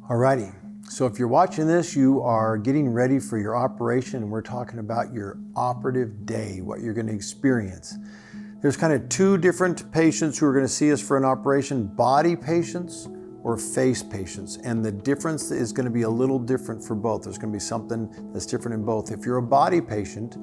Alrighty, so if you're watching this, you are getting ready for your operation, and we're talking about your operative day, what you're going to experience. There's kind of two different patients who are going to see us for an operation: body patients or face patients. And the difference is going to be a little different for both. There's going to be something that's different in both. If you're a body patient,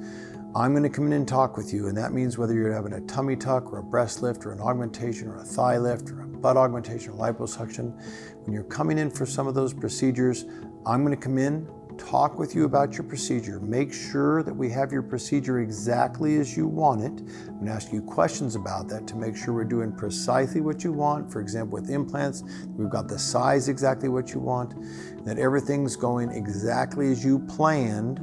I'm going to come in and talk with you, and that means whether you're having a tummy tuck or a breast lift or an augmentation or a thigh lift or a butt augmentation or liposuction. When you're coming in for some of those procedures, I'm going to come in, talk with you about your procedure, make sure that we have your procedure exactly as you want it. I'm going to ask you questions about that to make sure we're doing precisely what you want. For example, with implants, we've got the size exactly what you want, that everything's going exactly as you planned.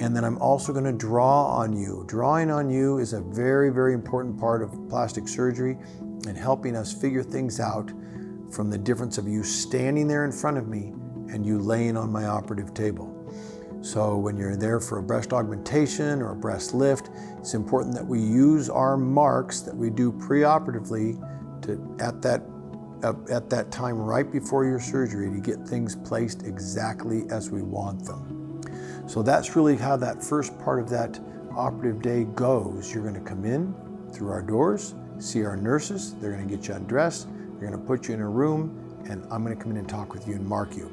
And then I'm also going to draw on you. Drawing on you is a very, very important part of plastic surgery and helping us figure things out from the difference of you standing there in front of me and you laying on my operative table. So when you're there for a breast augmentation or a breast lift, it's important that we use our marks that we do preoperatively at that time right before your surgery to get things placed exactly as we want them. So that's really how that first part of that operative day goes. You're going to come in through our doors, see our nurses, they're going to get you undressed, they're going to put you in a room, and I'm going to come in and talk with you and mark you.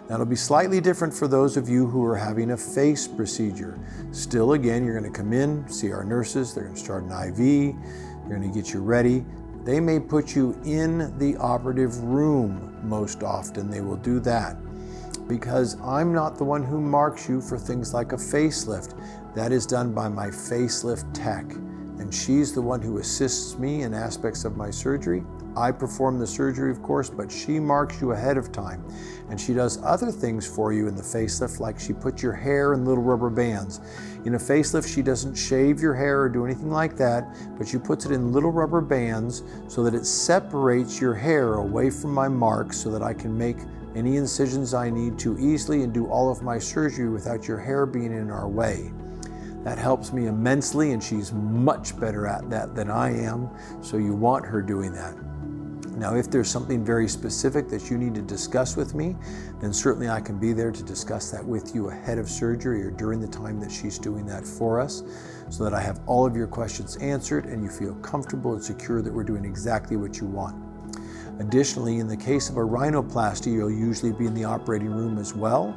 Now it'll be slightly different for those of you who are having a face procedure. Still, again, you're going to come in, see our nurses, they're going to start an IV, they're going to get you ready. They may put you in the operative room most often. They will do that because I'm not the one who marks you for things like a facelift. That is done by my facelift tech, and she's the one who assists me in aspects of my surgery. I perform the surgery, of course, but she marks you ahead of time. And she does other things for you in the facelift, like she puts your hair in little rubber bands. In a facelift, she doesn't shave your hair or do anything like that, but she puts it in little rubber bands so that it separates your hair away from my marks so that I can make any incisions I need to easily and do all of my surgery without your hair being in our way. That helps me immensely, and she's much better at that than I am, so you want her doing that. Now, if there's something very specific that you need to discuss with me, then certainly I can be there to discuss that with you ahead of surgery or during the time that she's doing that for us, so that I have all of your questions answered and you feel comfortable and secure that we're doing exactly what you want. Additionally, in the case of a rhinoplasty, you'll usually be in the operating room as well.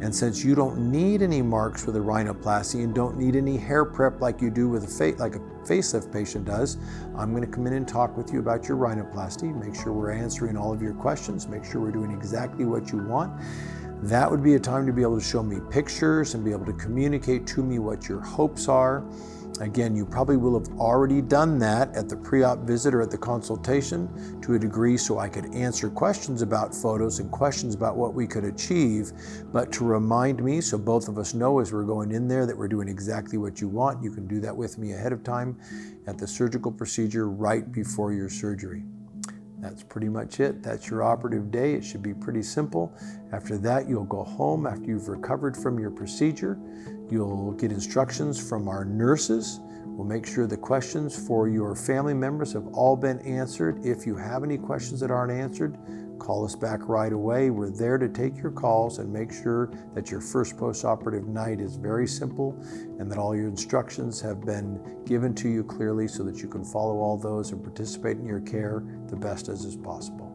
And since you don't need any marks with a rhinoplasty and don't need any hair prep like you do with like a facelift patient does, I'm going to come in and talk with you about your rhinoplasty, make sure we're answering all of your questions, make sure we're doing exactly what you want. That would be a time to be able to show me pictures and be able to communicate to me what your hopes are. Again, you probably will have already done that at the pre-op visit or at the consultation to a degree, so I could answer questions about photos and questions about what we could achieve. But to remind me, so both of us know as we're going in there that we're doing exactly what you want, you can do that with me ahead of time at the surgical procedure right before your surgery. That's pretty much it. That's your operative day. It should be pretty simple. After that, you'll go home after you've recovered from your procedure. You'll get instructions from our nurses. We'll make sure the questions for your family members have all been answered. If you have any questions that aren't answered, call us back right away. We're there to take your calls and make sure that your first post-operative night is very simple and that all your instructions have been given to you clearly so that you can follow all those and participate in your care the best as is possible.